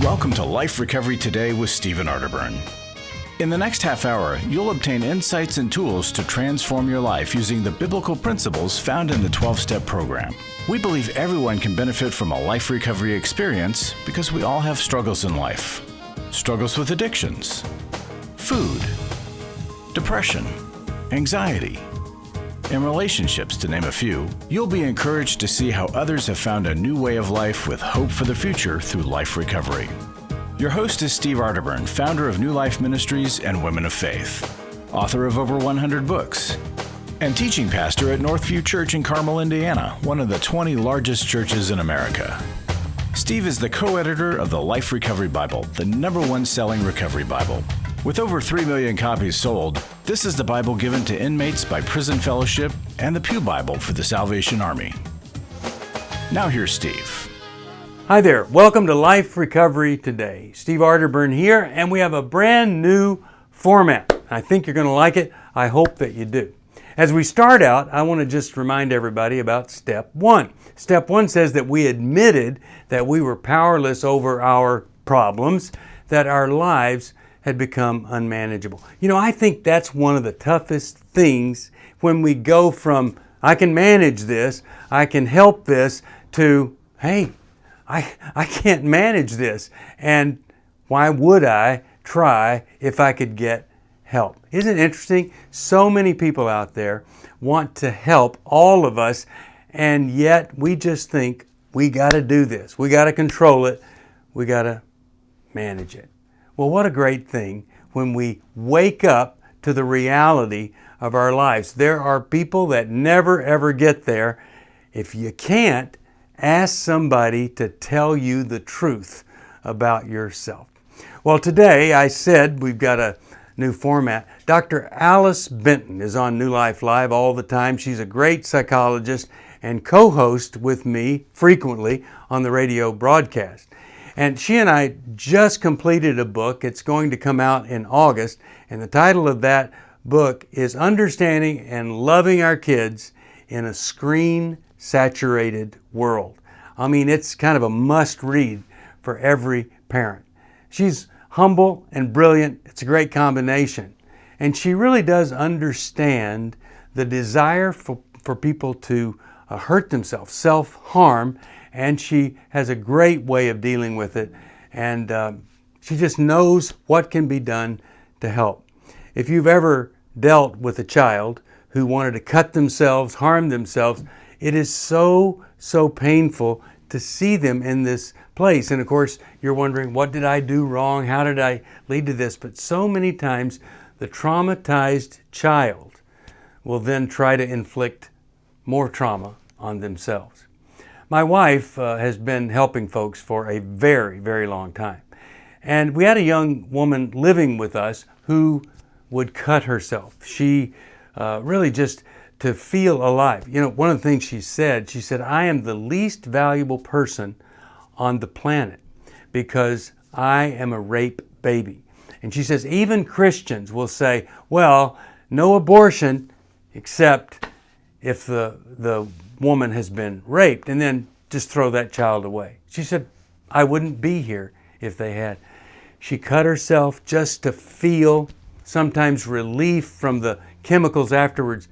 Welcome to Life Recovery Today with Steve Arterburn. In the next half hour, you'll obtain insights and tools to transform your life using the biblical principles found in the 12-step program. We believe everyone can benefit from a life recovery experience because we all have struggles in life. Struggles with addictions, food, depression, anxiety, and relationships, to name a few. You'll be encouraged to see how others have found a new way of life with hope for the future through life recovery. Your host is Steve Arterburn, founder of New Life Ministries and Women of Faith, author of over 100 books, and teaching pastor at Northview Church in Carmel, Indiana, one of the 20 largest churches in America. Steve is the co-editor of the Life Recovery Bible, the #1 selling recovery Bible. With over 3 million copies sold, this is the Bible given to inmates by Prison Fellowship and the Pew Bible for the Salvation Army. Now here's Steve. Hi there. Welcome to Life Recovery Today. Steve Arterburn here, and we have a brand new format. I think you're going to like it. I hope that you do. As we start out, I want to just remind everybody about Step 1. Step 1 says that we admitted that we were powerless over our problems, that our lives had become unmanageable. You know, I think that's one of the toughest things when we go from, I can manage this, I can help this, to, hey, I can't manage this. And why would I try if I could get help? Isn't it interesting? So many people out there want to help all of us, and yet we just think we got to do this. We got to control it. We got to manage it. Well, what a great thing when we wake up to the reality of our lives. There are people that never ever get there. If you can't, ask somebody to tell you the truth about yourself. Well, today I said we've got a new format. Dr. Alice Benton is on New Life Live all the time. She's a great psychologist and co-host with me frequently on the radio broadcast. And she and I just completed a book. It's going to come out in August, and the title of that book is Understanding and Loving Our Kids in a Screen-Saturated World. I mean, it's kind of a must-read for every parent. She's humble and brilliant. It's a great combination. And she really does understand the desire for people to hurt themselves, self-harm, and she has a great way of dealing with it, and she just knows what can be done to help. If you've ever dealt with a child who wanted to cut themselves, harm themselves, it is so painful to see them in this place. And of course, you're wondering, what did I do wrong? How did I lead to this? But so many times, the traumatized child will then try to inflict more trauma on themselves. My wife has been helping folks for a very, very long time. And we had a young woman living with us who would cut herself. She really just to feel alive. You know, one of the things she said, I am the least valuable person on the planet because I am a rape baby. And she says, even Christians will say, well, no abortion except if the woman has been raped, and then just throw that child away. She said, I wouldn't be here if they had. She cut herself just to feel sometimes relief from the chemicals afterwards.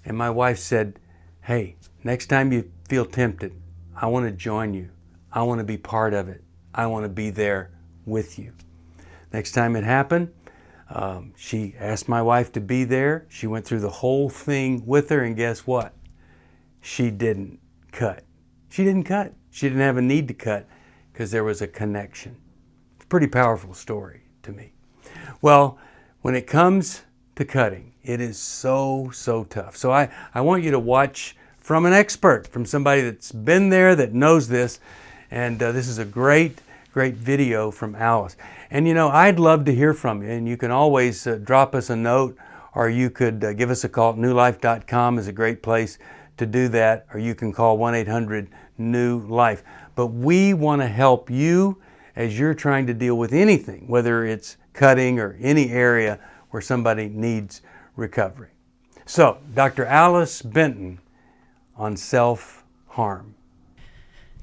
And my wife said, hey, next time you feel tempted, I want to join you. I want to be part of it. I want to be there with you. Next time it happened, she asked my wife to be there. She went through the whole thing with her, and guess what? She didn't cut. She didn't cut. She didn't have a need to cut because there was a connection. It's a pretty powerful story to me. Well, when it comes to cutting, it is so tough. So I want you to watch from an expert, from somebody that's been there, that knows this. And this is a great video from Alice. And you know, I'd love to hear from you. And you can always drop us a note, or you could give us a call. newlife.com is a great place to do that, or you can call 1-800-NEW-LIFE. But we want to help you as you're trying to deal with anything, whether it's cutting or any area where somebody needs recovery. So, Dr. Alice Benton on self-harm.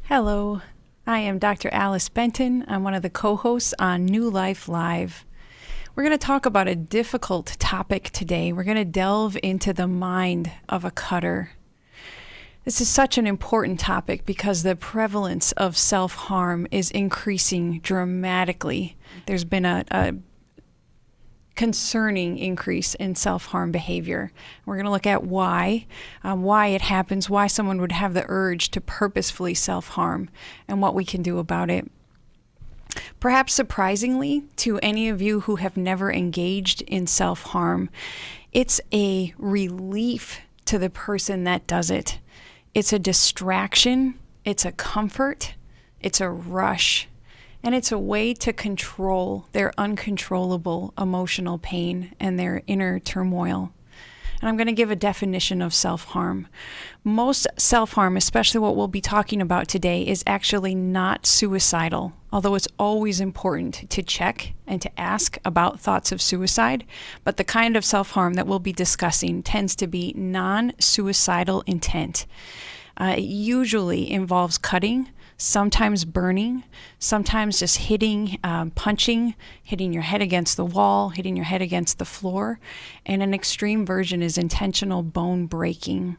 Hello. I am Dr. Alice Benton. I'm one of the co-hosts on New Life Live. We're going to talk about a difficult topic today. We're going to delve into the mind of a cutter. This is such an important topic because the prevalence of self-harm is increasing dramatically. There's been a concerning increase in self-harm behavior. We're going to look at why it happens, why someone would have the urge to purposefully self-harm, and what we can do about it. Perhaps surprisingly to any of you who have never engaged in self-harm, it's a relief to the person that does it. It's a distraction, it's a comfort, it's a rush, and it's a way to control their uncontrollable emotional pain and their inner turmoil. And I'm going to give a definition of self-harm. Most self-harm, especially what we'll be talking about today, is actually not suicidal, although it's always important to check and to ask about thoughts of suicide. But the kind of self-harm that we'll be discussing tends to be non-suicidal intent. It usually involves cutting, sometimes burning, sometimes just hitting, punching, hitting your head against the wall, hitting your head against the floor, and an extreme version is intentional bone breaking.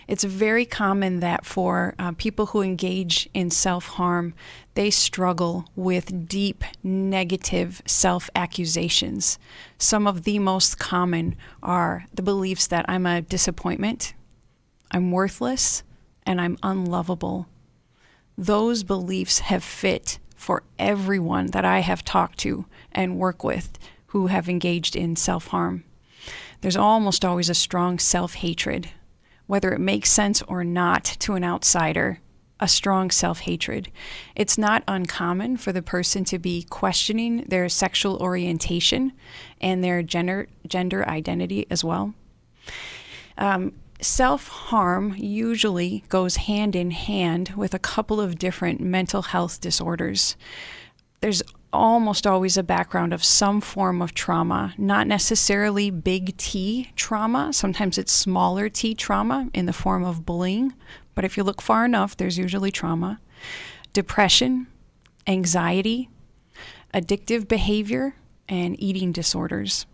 It's very common that for people who engage in self-harm, they struggle with deep negative self-accusations. Some of the most common are the beliefs that I'm a disappointment, I'm worthless, and I'm unlovable. Those beliefs have fit for everyone that I have talked to and work with who have engaged in self-harm. There's almost always a strong self-hatred, whether it makes sense or not to an outsider, a strong self-hatred. It's not uncommon for the person to be questioning their sexual orientation and their gender identity as well. Self-harm usually goes hand in hand with a couple of different mental health disorders. There's almost always a background of some form of trauma, not necessarily big T trauma. Sometimes it's smaller T trauma in the form of bullying, but if you look far enough, there's usually trauma. Depression, anxiety, addictive behavior, and eating disorders.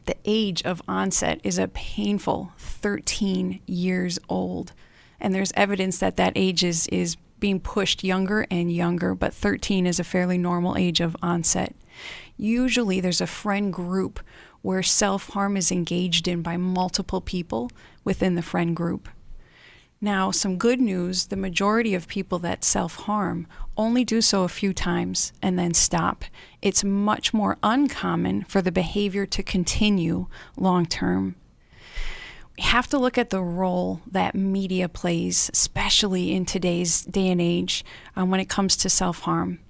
The age of onset is a painful 13 years old. And there's evidence that that age is being pushed younger and younger, but 13 is a fairly normal age of onset. Usually there's a friend group where self-harm is engaged in by multiple people within the friend group. Now, some good news, the majority of people that self-harm only do so a few times and then stop. It's much more uncommon for the behavior to continue long-term. We have to look at the role that media plays, especially in today's day and age, when it comes to self-harm.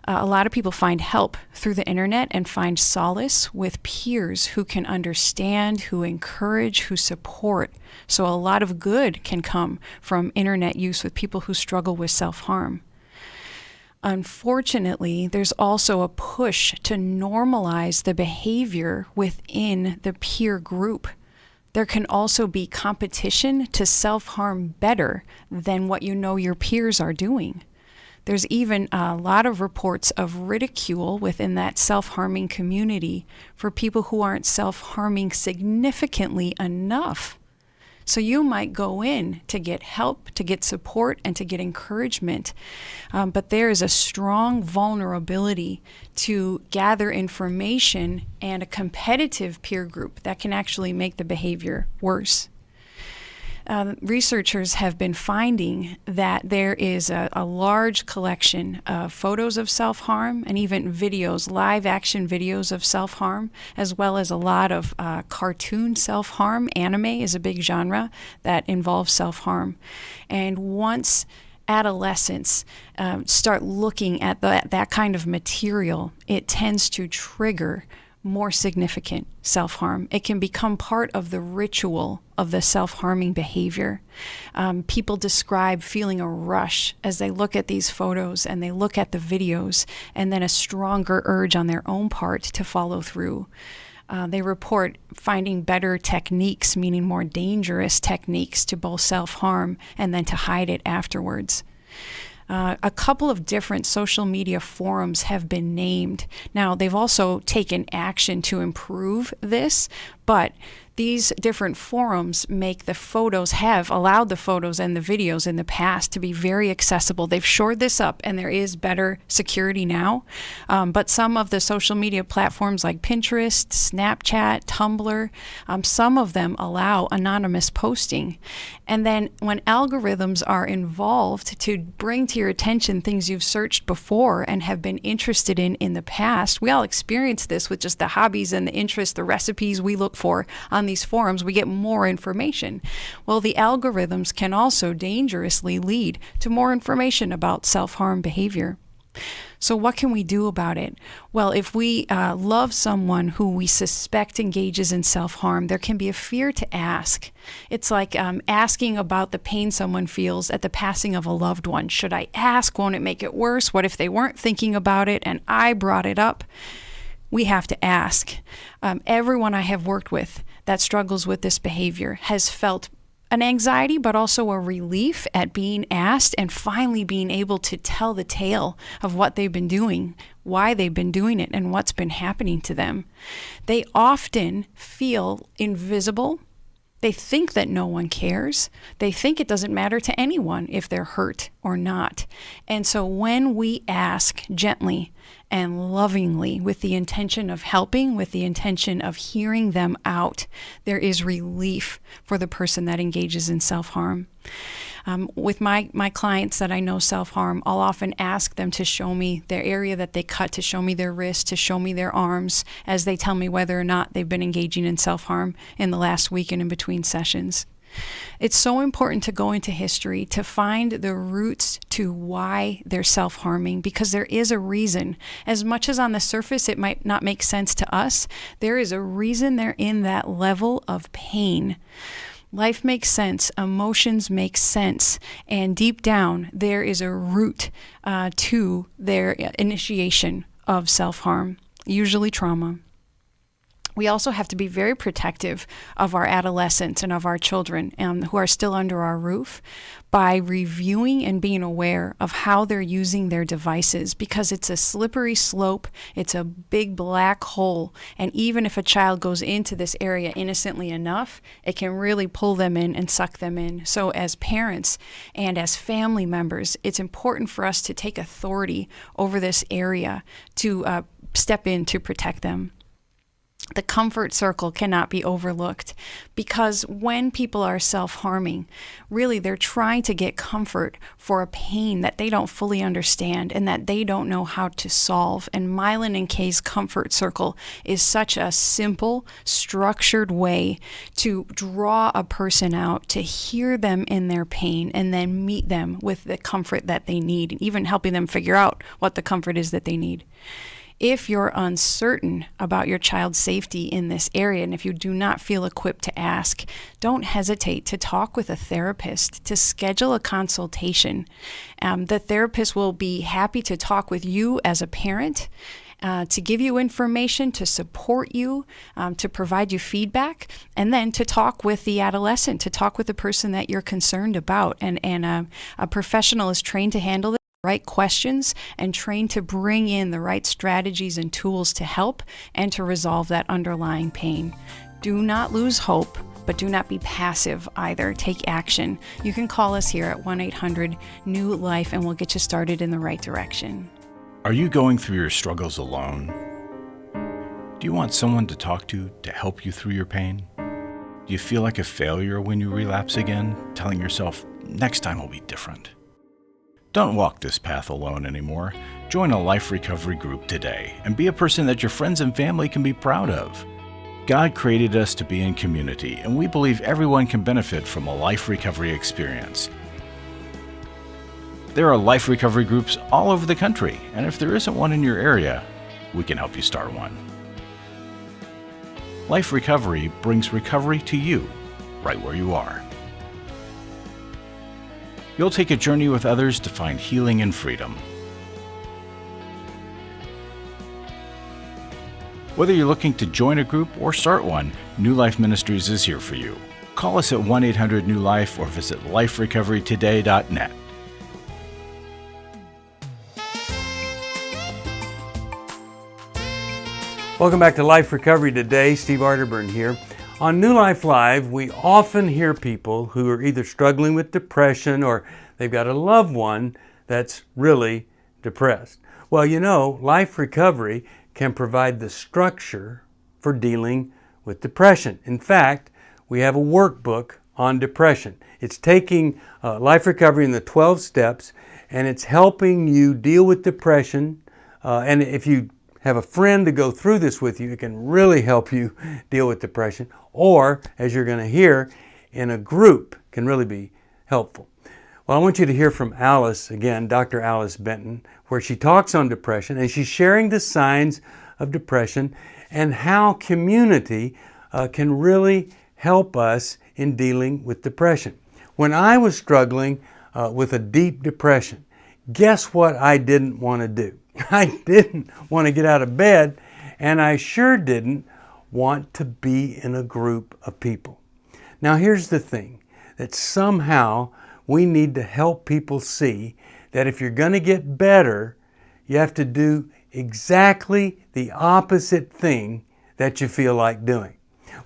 A lot of people find help through the internet and find solace with peers who can understand, who encourage, who support. So a lot of good can come from internet use with people who struggle with self-harm. Unfortunately, there's also a push to normalize the behavior within the peer group. There can also be competition to self-harm better than what you know your peers are doing. There's even a lot of reports of ridicule within that self-harming community for people who aren't self-harming significantly enough. So you might go in to get help, to get support, and to get encouragement. But there is a strong vulnerability to gather information and a competitive peer group that can actually make the behavior worse. Researchers have been finding that there is a large collection of photos of self-harm and even videos, live action videos of self-harm, as well as a lot of cartoon self-harm. Anime is a big genre that involves self-harm. And once adolescents start looking at that kind of material, it tends to trigger more significant self-harm. It can become part of the ritual of the self-harming behavior. People describe feeling a rush as they look at these photos and they look at the videos, and then a stronger urge on their own part to follow through. They report finding better techniques, meaning more dangerous techniques, to both self-harm and then to hide it afterwards. A couple of different social media forums have been named. Now, they've also taken action to improve this, but these different forums have allowed the photos and the videos in the past to be very accessible. They've shored this up, and there is better security now. But some of the social media platforms like Pinterest, Snapchat, Tumblr, some of them allow anonymous posting. And then when algorithms are involved to bring to your attention things you've searched before and have been interested in the past, we all experience this with just the hobbies and the interests, the recipes we look for on these forums. We get more information. Well, the algorithms can also dangerously lead to more information about self-harm behavior. So what can we do about it? Well, if we love someone who we suspect engages in self-harm, there can be a fear to ask. It's like asking about the pain someone feels at the passing of a loved one. Should I ask? Won't it make it worse? What if they weren't thinking about it and I brought it up? We have to ask. Everyone I have worked with that struggles with this behavior has felt an anxiety, but also a relief at being asked and finally being able to tell the tale of what they've been doing, why they've been doing it, and what's been happening to them. They often feel invisible. They think that no one cares. They think it doesn't matter to anyone if they're hurt or not. And so when we ask gently and lovingly with the intention of helping, with the intention of hearing them out, there is relief for the person that engages in self-harm. With my clients that I know self-harm, I'll often ask them to show me their area that they cut, to show me their wrist, to show me their arms, as they tell me whether or not they've been engaging in self-harm in the last week and in between sessions. It's so important to go into history to find the roots to why they're self-harming, because there is a reason. As much as on the surface it might not make sense to us, there is a reason they're in that level of pain. Life makes sense, emotions make sense, and deep down there is a root to their initiation of self-harm, usually trauma. We also have to be very protective of our adolescents and of our children who are still under our roof by reviewing and being aware of how they're using their devices, because it's a slippery slope, it's a big black hole, and even if a child goes into this area innocently enough, it can really pull them in and suck them in. So as parents and as family members, it's important for us to take authority over this area, to step in to protect them. The comfort circle cannot be overlooked, because when people are self-harming, really they're trying to get comfort for a pain that they don't fully understand and that they don't know how to solve. And Mylan and Kay's comfort circle is such a simple, structured way to draw a person out, to hear them in their pain, and then meet them with the comfort that they need, and even helping them figure out what the comfort is that they need. If you're uncertain about your child's safety in this area, and if you do not feel equipped to ask, don't hesitate to talk with a therapist, to schedule a consultation. The therapist will be happy to talk with you as a parent, to give you information, to support you, to provide you feedback, and then to talk with the adolescent, to talk with the person that you're concerned about. And a professional is trained to handle this. Right questions and trained to bring in the right strategies and tools to help and to resolve that underlying pain. Do not lose hope, but do not be passive either. Take action. You can call us here at 1-800-NEW-LIFE and we'll get you started in the right direction. Are you going through your struggles alone? Do you want someone to talk to help you through your pain? Do you feel like a failure when you relapse again, telling yourself, next time will be different? Don't walk this path alone anymore. Join a life recovery group today and be a person that your friends and family can be proud of. God created us to be in community, and we believe everyone can benefit from a life recovery experience. There are life recovery groups all over the country, and if there isn't one in your area, we can help you start one. Life Recovery brings recovery to you, right where you are. You'll take a journey with others to find healing and freedom. Whether you're looking to join a group or start one, New Life Ministries is here for you. Call us at 1-800-NEW-LIFE or visit liferecoverytoday.net. Welcome back to Life Recovery Today. Steve Arterburn here. On New Life Live, we often hear people who are either struggling with depression or they've got a loved one that's really depressed. Well, you know, Life Recovery can provide the structure for dealing with depression. In fact, we have a workbook on depression. It's taking Life Recovery in the 12 steps, and it's helping you deal with depression. And if you have a friend to go through this with you, it can really help you deal with depression. Or, as you're going to hear, in a group can really be helpful. Well, I want you to hear from Alice again, Dr. Alice Benton, where she talks on depression, and she's sharing the signs of depression and how community can really help us in dealing with depression. When I was struggling with a deep depression, guess what I didn't want to do? I didn't want to get out of bed, and I sure didn't want to be in a group of people. Now, here's the thing, that somehow we need to help people see that if you're going to get better, you have to do exactly the opposite thing that you feel like doing.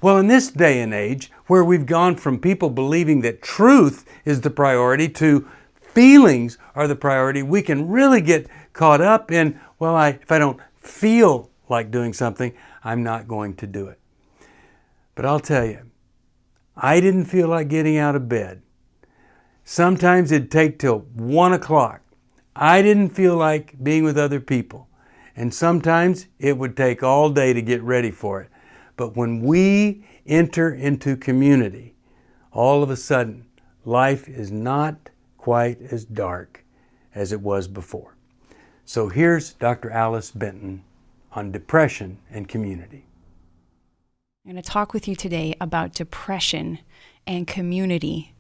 Well, in this day and age, where we've gone from people believing that truth is the priority to feelings are the priority, we can really get caught up in, well, if I don't feel like doing something, I'm not going to do it. But I'll tell you, I didn't feel like getting out of bed. Sometimes it'd take till 1 o'clock. I didn't feel like being with other people. And sometimes it would take all day to get ready for it. But when we enter into community, all of a sudden, life is not quite as dark as it was before. So here's Dr. Alice Benton on depression and community. I'm going to talk with you today about depression and community.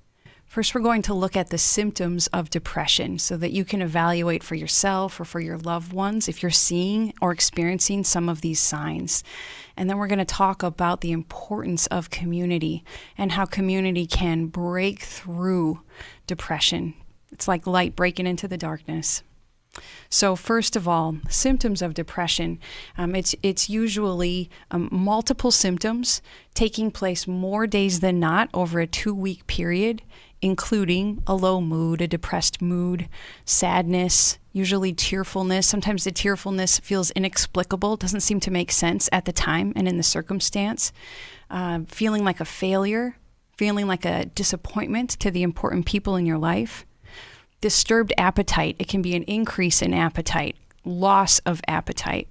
First, we're going to look at the symptoms of depression so that you can evaluate for yourself or for your loved ones if you're seeing or experiencing some of these signs. And then we're going to talk about the importance of community and how community can break through depression. It's like light breaking into the darkness. So first of all, symptoms of depression. It's usually multiple symptoms taking place more days than not over a 2-week period, including a low mood, a depressed mood, sadness, usually tearfulness. Sometimes the tearfulness feels inexplicable, doesn't seem to make sense at the time and in the circumstance. Feeling like a failure, feeling like a disappointment to the important people in your life. Disturbed appetite. It can be an increase in appetite, loss of appetite.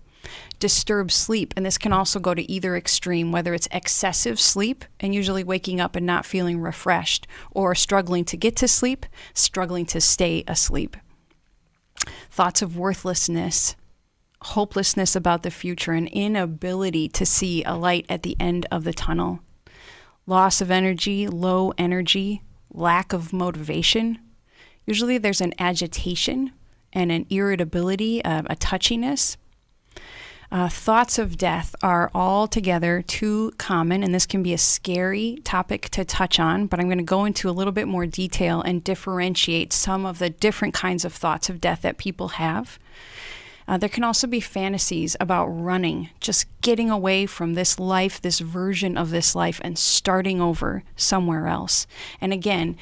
Disturbed sleep, and this can also go to either extreme, whether it's excessive sleep and usually waking up and not feeling refreshed, or struggling to get to sleep, struggling to stay asleep. Thoughts of worthlessness, hopelessness about the future, an inability to see a light at the end of the tunnel. Loss of energy, low energy, lack of motivation. Usually there's an agitation and an irritability, a touchiness. Thoughts of death are altogether too common, and this can be a scary topic to touch on, but I'm going to go into a little bit more detail and differentiate some of the different kinds of thoughts of death that people have. There can also be fantasies about running, just getting away from this life, this version of this life, and starting over somewhere else. And again,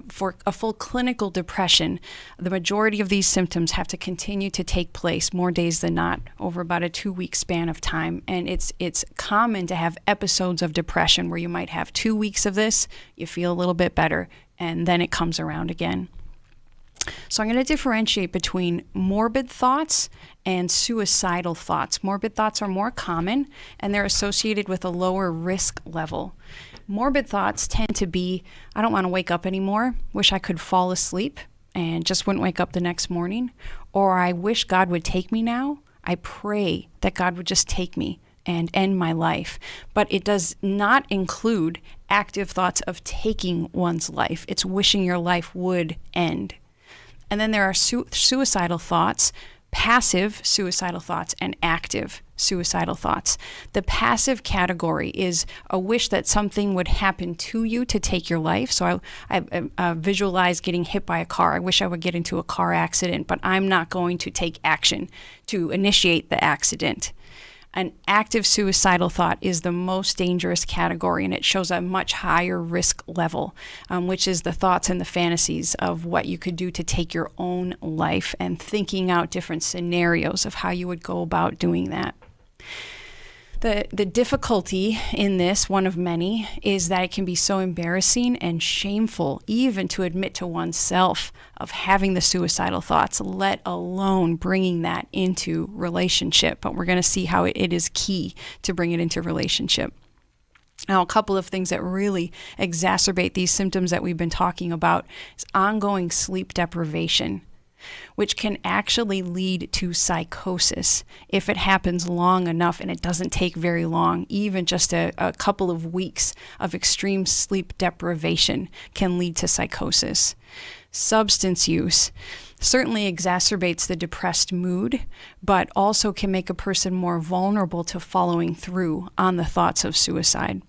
for a full clinical depression, the majority of these symptoms have to continue to take place more days than not over about a 2-week span of time. And it's common to have episodes of depression where you might have 2 weeks of this, you feel a little bit better, and then it comes around again. So I'm going to differentiate between morbid thoughts and suicidal thoughts. Morbid thoughts are more common, and they're associated with a lower risk level. Morbid thoughts tend to be, I don't want to wake up anymore, wish I could fall asleep and just wouldn't wake up the next morning, or I wish God would take me now. I pray that God would just take me and end my life. But it does not include active thoughts of taking one's life. It's wishing your life would end. And then there are suicidal thoughts, passive suicidal thoughts, and active suicidal thoughts. The passive category is a wish that something would happen to you to take your life. So I visualize getting hit by a car. I wish I would get into a car accident, but I'm not going to take action to initiate the accident. An active suicidal thought is the most dangerous category, and it shows a much higher risk level, which is the thoughts and the fantasies of what you could do to take your own life and thinking out different scenarios of how you would go about doing that. The difficulty in this, one of many, is that it can be so embarrassing and shameful even to admit to oneself of having the suicidal thoughts, let alone bringing that into relationship. But we're going to see how it is key to bring it into relationship. Now, a couple of things that really exacerbate these symptoms that we've been talking about is ongoing sleep deprivation, which can actually lead to psychosis if it happens long enough, and it doesn't take very long. Even just a couple of weeks of extreme sleep deprivation can lead to psychosis. Substance use certainly exacerbates the depressed mood, but also can make a person more vulnerable to following through on the thoughts of suicide.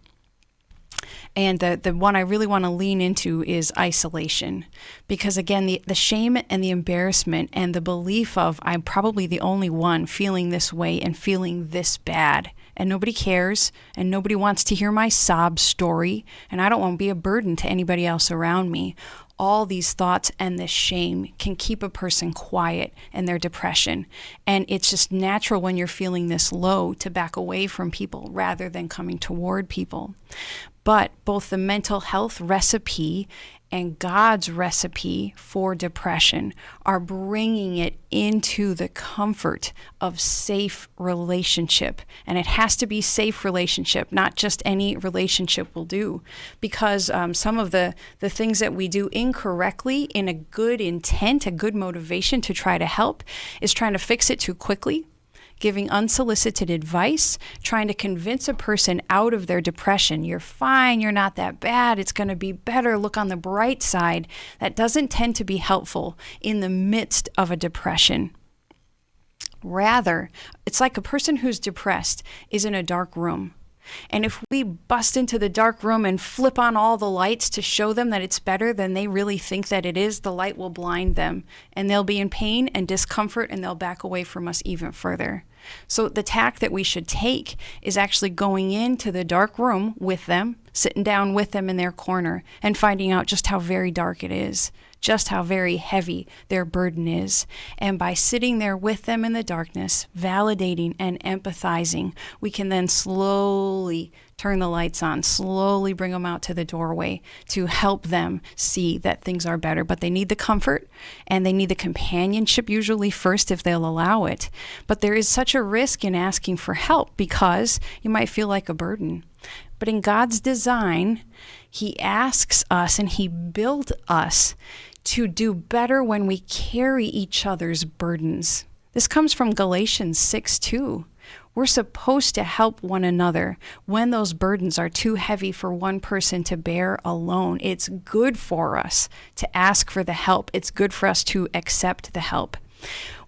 And the one I really want to lean into is isolation, because again, the shame and the embarrassment and the belief of I'm probably the only one feeling this way and feeling this bad, and nobody cares, and nobody wants to hear my sob story, and I don't want to be a burden to anybody else around me. All these thoughts and this shame can keep a person quiet in their depression. And it's just natural when you're feeling this low to back away from people rather than coming toward people. But both the mental health recipe and God's recipe for depression are bringing it into the comfort of safe relationship. And it has to be safe relationship, not just any relationship will do. Because some of the things that we do incorrectly in a good intent, a good motivation to try to help, is trying to fix it too quickly, giving unsolicited advice, trying to convince a person out of their depression. You're fine, you're not that bad, it's going to be better, look on the bright side. That doesn't tend to be helpful in the midst of a depression. Rather, it's like a person who's depressed is in a dark room. And if we bust into the dark room and flip on all the lights to show them that it's better than they really think that it is, the light will blind them, and they'll be in pain and discomfort, and they'll back away from us even further. So the tack that we should take is actually going into the dark room with them, sitting down with them in their corner, and finding out just how very dark it is, just how very heavy their burden is. And by sitting there with them in the darkness, validating and empathizing, we can then slowly turn the lights on, slowly bring them out to the doorway to help them see that things are better. But they need the comfort and they need the companionship usually first if they'll allow it. But there is such a risk in asking for help because you might feel like a burden. But in God's design, He asks us and He built us to do better when we carry each other's burdens. This comes from Galatians 6:2. We're supposed to help one another when those burdens are too heavy for one person to bear alone. It's good for us to ask for the help. It's good for us to accept the help.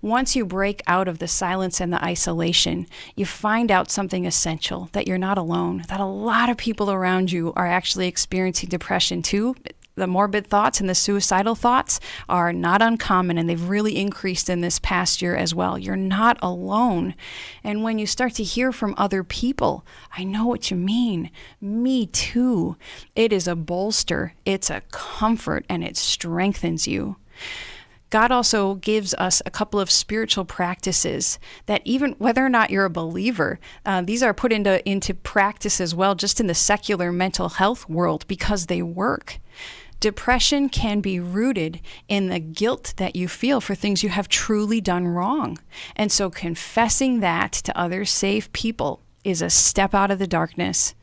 Once you break out of the silence and the isolation, you find out something essential, that you're not alone, that a lot of people around you are actually experiencing depression too. The morbid thoughts and the suicidal thoughts are not uncommon, and they've really increased in this past year as well. You're not alone. And when you start to hear from other people, I know what you mean. Me too. It is a bolster, it's a comfort, and it strengthens you. God also gives us a couple of spiritual practices that even whether or not you're a believer, these are put into practice as well, just in the secular mental health world, because they work. Depression can be rooted in the guilt that you feel for things you have truly done wrong. And so confessing that to other safe people is a step out of the darkness.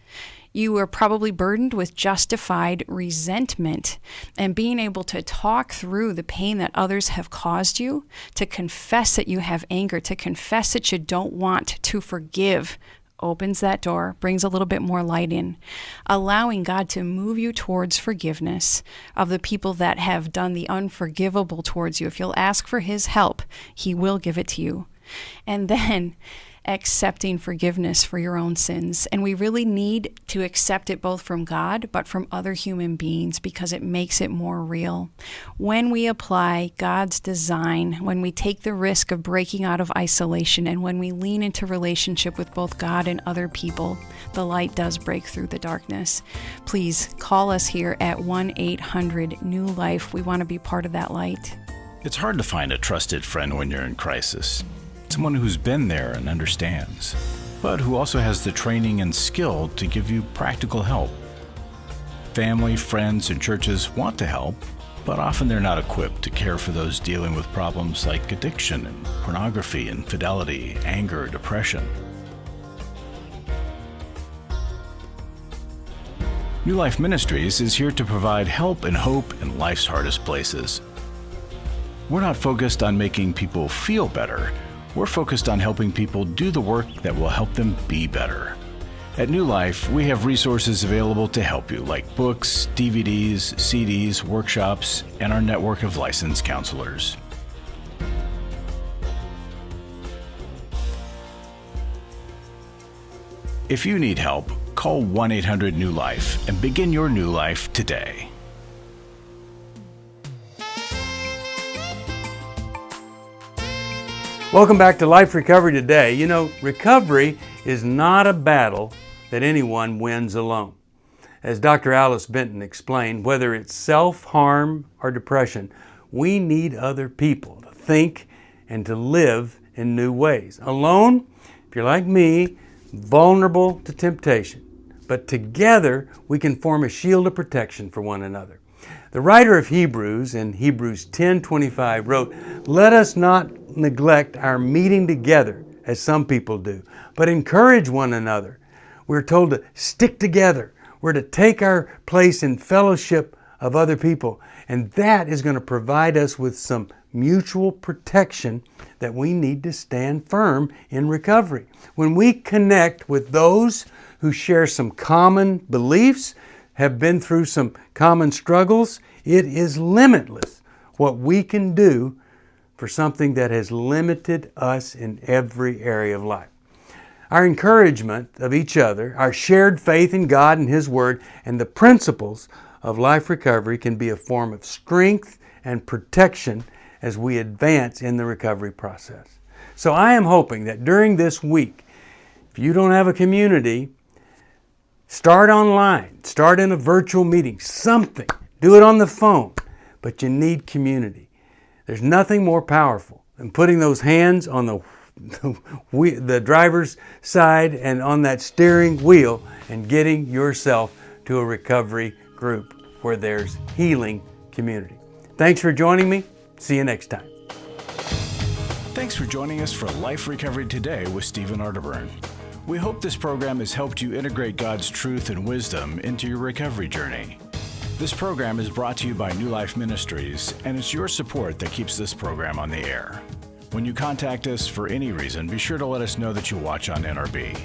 You are probably burdened with justified resentment, and being able to talk through the pain that others have caused you, to confess that you have anger, to confess that you don't want to forgive, opens that door, brings a little bit more light in, allowing God to move you towards forgiveness of the people that have done the unforgivable towards you. If you'll ask for His help, He will give it to you. And then accepting forgiveness for your own sins. And we really need to accept it both from God, but from other human beings, because it makes it more real. When we apply God's design, when we take the risk of breaking out of isolation, and when we lean into relationship with both God and other people, the light does break through the darkness. Please call us here at 1-800-NEW-LIFE. We want to be part of that light. It's hard to find a trusted friend when you're in crisis. Someone who's been there and understands, but who also has the training and skill to give you practical help. Family, friends, and churches want to help, but often they're not equipped to care for those dealing with problems like addiction and pornography, infidelity, anger, depression. New Life Ministries is here to provide help and hope in life's hardest places. We're not focused on making people feel better. We're focused on helping people do the work that will help them be better. At New Life, we have resources available to help you, like books, DVDs, CDs, workshops, and our network of licensed counselors. If you need help, call 1-800-NEW-LIFE and begin your new life today. Welcome back to Life Recovery Today. You know, recovery is not a battle that anyone wins alone. As Dr. Alice Benton explained, whether it's self-harm or depression, we need other people to think and to live in new ways. Alone, if you're like me, vulnerable to temptation. But together, we can form a shield of protection for one another. The writer of Hebrews in Hebrews 10:25 wrote, "Let us not neglect our meeting together as some people do, but encourage one another." We're told to stick together. We're to take our place in fellowship of other people. And that is going to provide us with some mutual protection that we need to stand firm in recovery. When we connect with those who share some common beliefs, have been through some common struggles, it is limitless what we can do for something that has limited us in every area of life. Our encouragement of each other, our shared faith in God and His Word, and the principles of life recovery can be a form of strength and protection as we advance in the recovery process. So I am hoping that during this week, if you don't have a community, start online, start in a virtual meeting, something. Do it on the phone, but you need community. There's nothing more powerful than putting those hands on the driver's side and on that steering wheel and getting yourself to a recovery group where there's healing community. Thanks for joining me. See you next time. Thanks for joining us for Life Recovery Today with Steve Arterburn. We hope this program has helped you integrate God's truth and wisdom into your recovery journey. This program is brought to you by New Life Ministries, and it's your support that keeps this program on the air. When you contact us for any reason, be sure to let us know that you watch on NRB.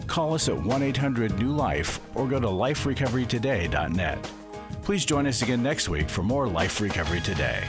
Call us at 1-800-NEW-LIFE or go to liferecoverytoday.net. Please join us again next week for more Life Recovery Today.